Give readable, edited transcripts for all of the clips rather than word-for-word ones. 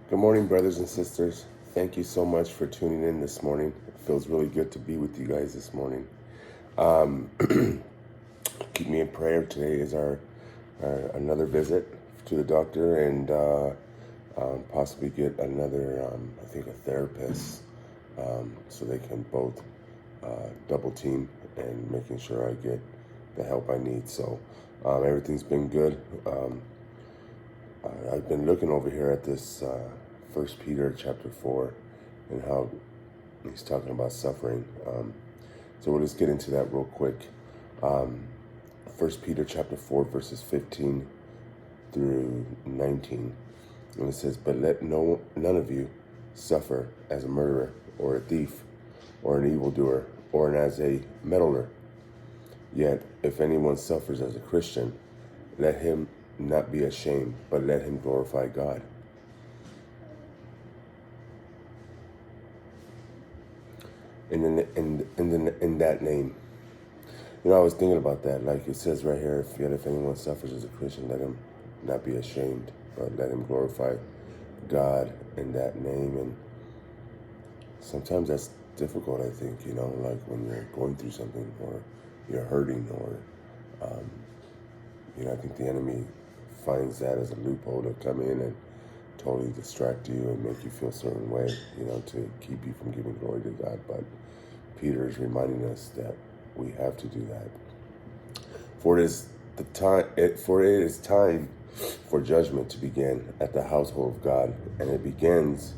Good morning, brothers and sisters. Thank you so much for tuning in this morning. It feels really good to be with you guys this morning. Um, Keep me in prayer. Today is our another visit to the doctor and possibly get another, I think, a therapist, so they can both double team and making sure I get the help I need. So everything's been good. I've been looking over here at this First Peter chapter 4 and how he's talking about suffering. So we'll just get into that real quick. First Peter chapter 4 verses 15 through 19. And it says, "But let none of you suffer as a murderer or a thief or an evildoer or as a meddler. Yet if anyone suffers as a Christian, let him not be ashamed, but let him glorify God." In that name. I was thinking about that. Like it says right here, if anyone suffers as a Christian, let him not be ashamed, but let him glorify God in that name. And sometimes that's difficult, I think, like when you're going through something or you're hurting or, I think the enemy finds that as a loophole to come in and totally distract you and make you feel a certain way, to keep you from giving glory to God. But Peter is reminding us that we have to do that. For it is time for judgment to begin at the household of God, and it begins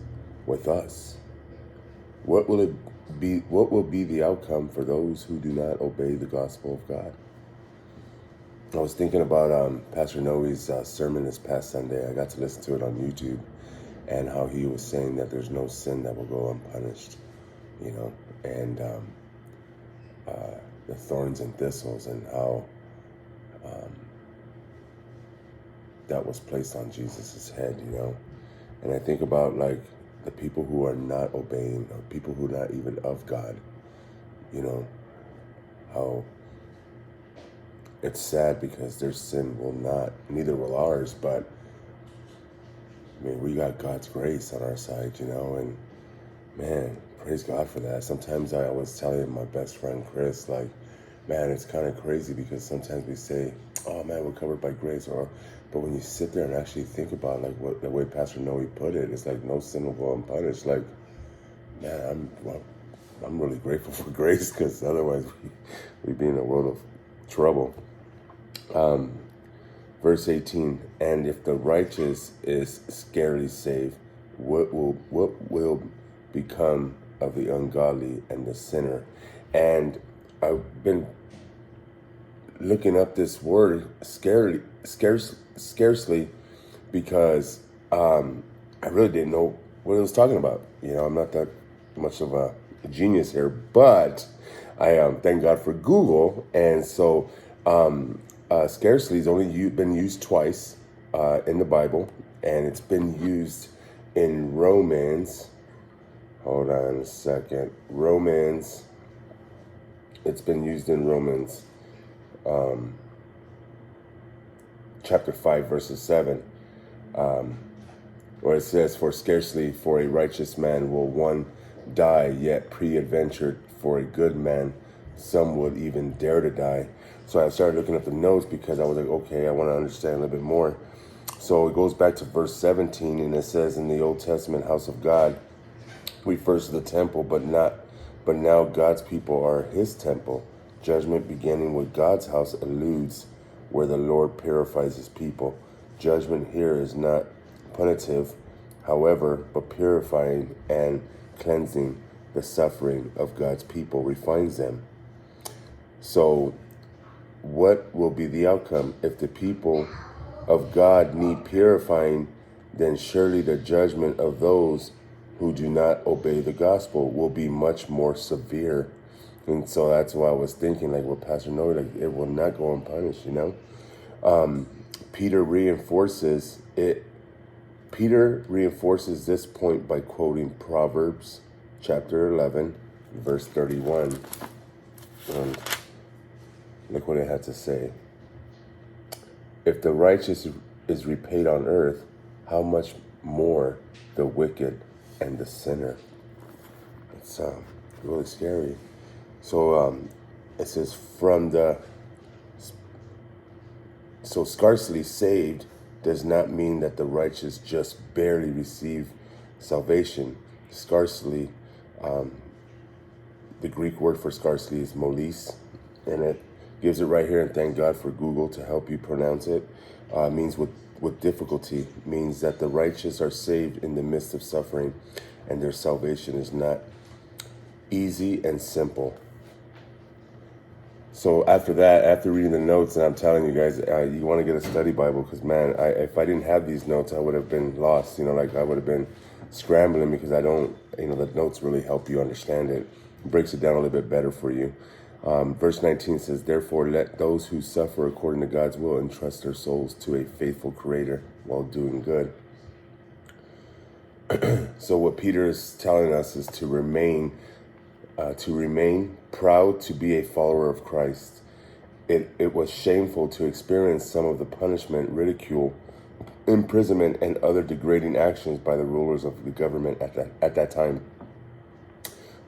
with us. What will be the outcome for those who do not obey the gospel of God? I was thinking about Pastor Noe's sermon this past Sunday. I got to listen to it on YouTube, and how he was saying that there's no sin that will go unpunished, and the thorns and thistles, and how that was placed on Jesus's head, And I think about like the people who are not obeying, or people who are not even of God, how it's sad because their sin will not, neither will ours, but I mean, we got God's grace on our side, and man, praise God for that. Sometimes I was telling my best friend Chris, like, man, it's kind of crazy because sometimes we say, "Oh man, we're covered by grace," but when you sit there and actually think about like what the way Pastor Noe put it, it's like no sin will go unpunished. Like, man, I'm really grateful for grace, because otherwise we'd be in a world of trouble. Verse 18, "And if the righteous is scarcely saved, what will become of the ungodly and the sinner?" And I've been looking up this word scarcely, because I really didn't know what it was talking about. I'm not that much of a genius here, but I thank God for Google. And so scarcely has only been used twice in the Bible, and it's been used in Romans. Hold on a second. It's been used in Romans chapter 5, verses 7, where it says, "For scarcely for a righteous man will one die, yet pre-adventured for a good man, some would even dare to die." So I started looking up the notes because I was like, okay, I want to understand a little bit more. So it goes back to verse 17, and it says, "In the Old Testament house of God refers to the temple, but now God's people are his temple. Judgment beginning with God's house alludes where the Lord purifies his people. Judgment here is not punitive, however, but purifying and cleansing the suffering of God's people refines them." So what will be the outcome? If the people of God need purifying, then surely the judgment of those who do not obey the gospel will be much more severe. And so that's why I was thinking, like what Pastor Noe, like it will not go unpunished, Peter reinforces it. Peter reinforces this point by quoting Proverbs chapter 11, verse 31. And look what it had to say. "If the righteous is repaid on earth, how much more the wicked and the sinner. It's really scary. So it says so scarcely saved does not mean that the righteous just barely receive salvation. Scarcely, the Greek word for scarcely is molis, and it gives it right here, and thank God for Google to help you pronounce it. Means with difficulty, means that the righteous are saved in the midst of suffering, and their salvation is not easy and simple. So after that, after reading the notes, and I'm telling you guys, you want to get a study Bible, because man, if I didn't have these notes, I would have been lost. Like I would have been scrambling, because I don't, the notes really help you understand it. It breaks it down a little bit better for you. Verse 19 says, therefore let those who suffer according to God's will entrust their souls to a faithful Creator while doing good. So what Peter is telling us is to remain proud to be a follower of Christ. It was shameful to experience some of the punishment, ridicule, imprisonment, and other degrading actions by the rulers of the government at that time.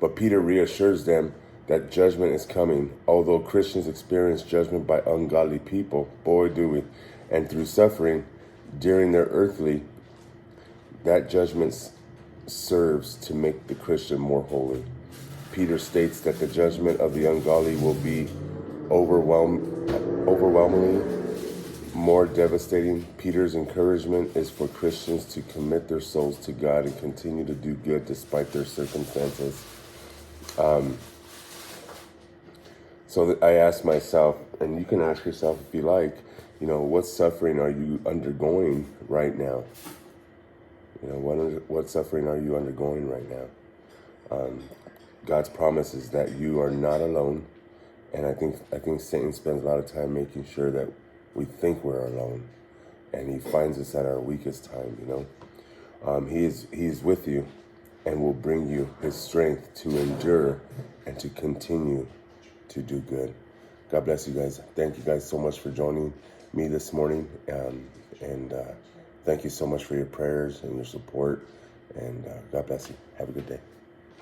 But Peter reassures them that judgment is coming. Although Christians experience judgment by ungodly people, boy do we, and through suffering during their earthly, that judgment serves to make the Christian more holy. Peter states that the judgment of the ungodly will be overwhelmingly more devastating. Peter's encouragement is for Christians to commit their souls to God and continue to do good despite their circumstances. So I asked myself, and you can ask yourself if you like, what suffering are you undergoing right now? What suffering are you undergoing right now? God's promise is that you are not alone, and I think Satan spends a lot of time making sure that we think we're alone, and he finds us at our weakest time. He is with you, and will bring you his strength to endure and to continue to do good. God bless you guys. Thank you guys so much for joining me this morning, and thank you so much for your prayers and your support, and God bless you. Have a good day.